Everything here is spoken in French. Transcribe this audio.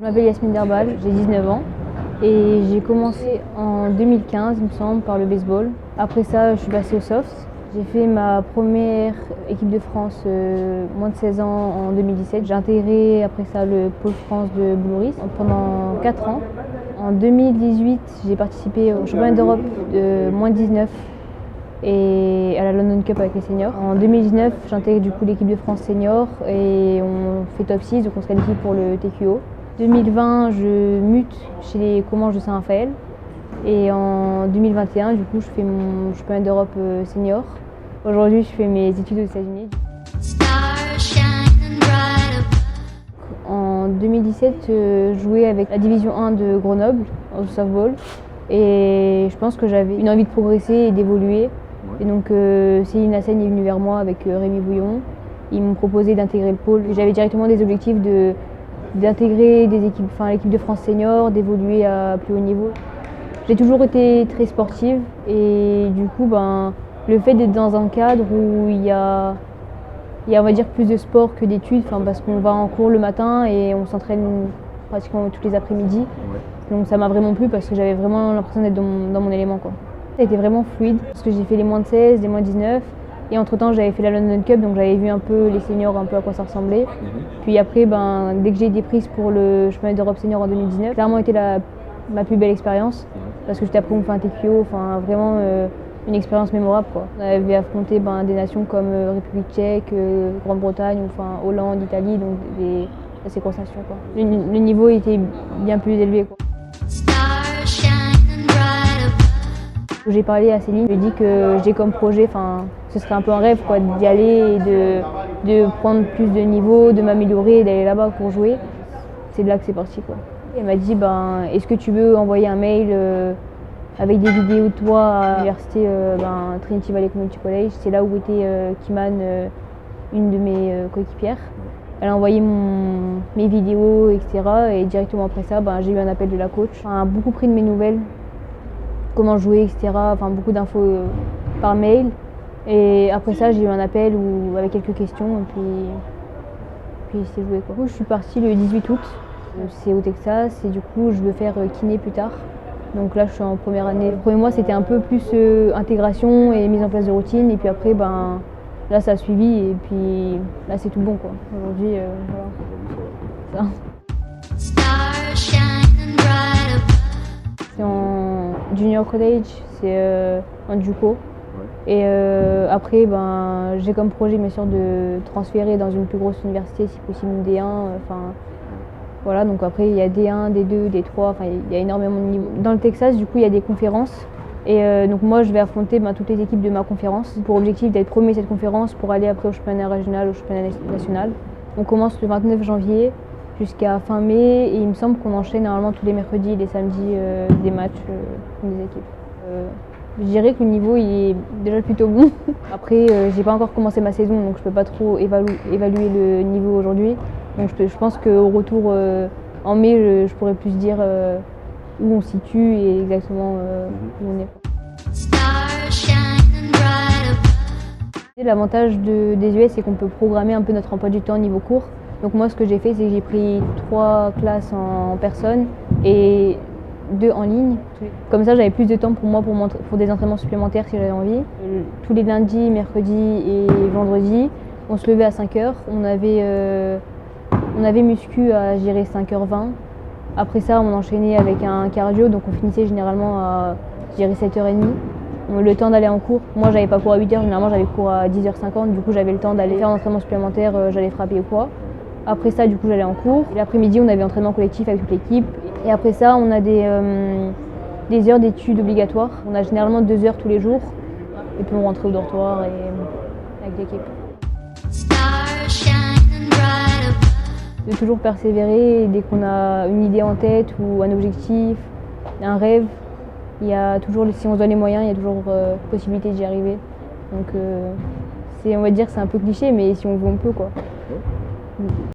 m'appelle Yasmine Derbal, j'ai 19 ans et j'ai commencé en 2015, il me semble, par le baseball. Après ça, je suis passée au soft. J'ai fait ma première équipe de France moins de 16 ans en 2017. J'ai intégré après ça le pôle France de Boulouris pendant 4 ans. En 2018, j'ai participé au championnat d'Europe de moins de 19 et à la London Cup avec les seniors. En 2019, j'intègre du coup l'équipe de France senior et on fait top 6, donc on se qualifie pour le TQO. 2020, je mute chez les Comanches de Saint-Raphaël et en 2021, du coup, je fais mon championnat d'Europe senior. Aujourd'hui, je fais mes études aux États-Unis. En 2017, je jouais avec la division 1 de Grenoble au softball et je pense que j'avais une envie de progresser et d'évoluer. Et donc Céline Hassen est venue vers moi avec Rémi Bouillon. Ils m'ont proposé d'intégrer le pôle. J'avais directement des objectifs d'intégrer des équipes, l'équipe de France senior, d'évoluer à plus haut niveau. J'ai toujours été très sportive et du coup, le fait d'être dans un cadre où il y a on va dire plus de sport que d'études, parce qu'on va en cours le matin et on s'entraîne pratiquement tous les après-midi. Donc ça m'a vraiment plu parce que j'avais vraiment l'impression d'être dans mon élément, quoi. Ça a été vraiment fluide parce que j'ai fait les moins de 16, les moins de 19 et entre temps j'avais fait la London Cup, donc j'avais vu un peu les seniors, un peu à quoi ça ressemblait. Puis après, dès que j'ai été prise pour le championnat d'Europe senior en 2019, clairement été ma plus belle expérience parce que j'étais après on fait un TQO, vraiment une expérience mémorable, quoi. On avait affronté des nations comme République tchèque, Grande-Bretagne, Hollande, Italie, donc assez grosses nations, quoi. Le niveau était bien plus élevé, quoi. J'ai parlé à Céline, je lui ai dit que j'ai comme projet, ce serait un peu un rêve, quoi, d'y aller et de prendre plus de niveau, de m'améliorer et d'aller là-bas pour jouer. C'est de là que c'est parti, quoi. Elle m'a dit est-ce que tu veux envoyer un mail avec des vidéos de toi à l'université Trinity Valley Community College. C'est là où était Kiman, une de mes coéquipières. Elle a envoyé mes vidéos, etc. Et directement après ça, j'ai eu un appel de la coach. Elle a beaucoup pris de mes nouvelles, comment jouer, etc. Beaucoup d'infos par mail. Et après ça, j'ai eu un appel avec quelques questions et puis c'est joué, quoi. Je suis partie le 18 août. C'est au Texas et du coup, je veux faire kiné plus tard. Donc là, je suis en première année. Le premier mois, c'était un peu plus intégration et mise en place de routine. Et puis après, là, ça a suivi. Et puis là, c'est tout bon, quoi. Aujourd'hui, voilà. C'est en junior college, c'est en JUCO. Et après, j'ai comme projet, bien sûr, de transférer dans une plus grosse université, si possible une D1. Voilà, donc après il y a D1, D2, D3, il y a énormément de niveaux. Dans le Texas, du coup, il y a des conférences. Et donc moi, je vais affronter toutes les équipes de ma conférence pour objectif d'être premier cette conférence pour aller après au championnat régional, au championnat national. On commence le 29 janvier jusqu'à fin mai et il me semble qu'on enchaîne normalement tous les mercredis et les samedis des matchs des équipes. Je dirais que le niveau il est déjà plutôt bon. Après, j'ai pas encore commencé ma saison, donc je peux pas trop évaluer le niveau aujourd'hui. Donc je pense qu'au retour en mai, je pourrais plus dire où on se situe et exactement où on est. L'avantage des US, c'est qu'on peut programmer un peu notre emploi du temps au niveau cours. Donc moi, ce que j'ai fait, c'est que j'ai pris 3 classes en personne et 2 en ligne. Comme ça, j'avais plus de temps pour moi pour des entraînements supplémentaires si j'avais envie. Tous les lundis, mercredis et vendredis, on se levait à 5h. On avait muscu à gérer 5h20. Après ça, on enchaînait avec un cardio, donc on finissait généralement à gérer 7h30. Le temps d'aller en cours, moi j'avais pas cours à 8h, généralement j'avais cours à 10h50, du coup j'avais le temps d'aller faire un entraînement supplémentaire, j'allais frapper ou quoi. Après ça, du coup j'allais en cours. L'après-midi, on avait entraînement collectif avec toute l'équipe. Et après ça, on a des heures d'études obligatoires. On a généralement 2 heures tous les jours. Et puis on rentrait au dortoir et avec l'équipe. De toujours persévérer dès qu'on a une idée en tête ou un objectif, un rêve. Il y a toujours, si on se donne les moyens, il y a toujours possibilité d'y arriver. Donc on va dire c'est un peu cliché, mais si on veut, on peut, quoi.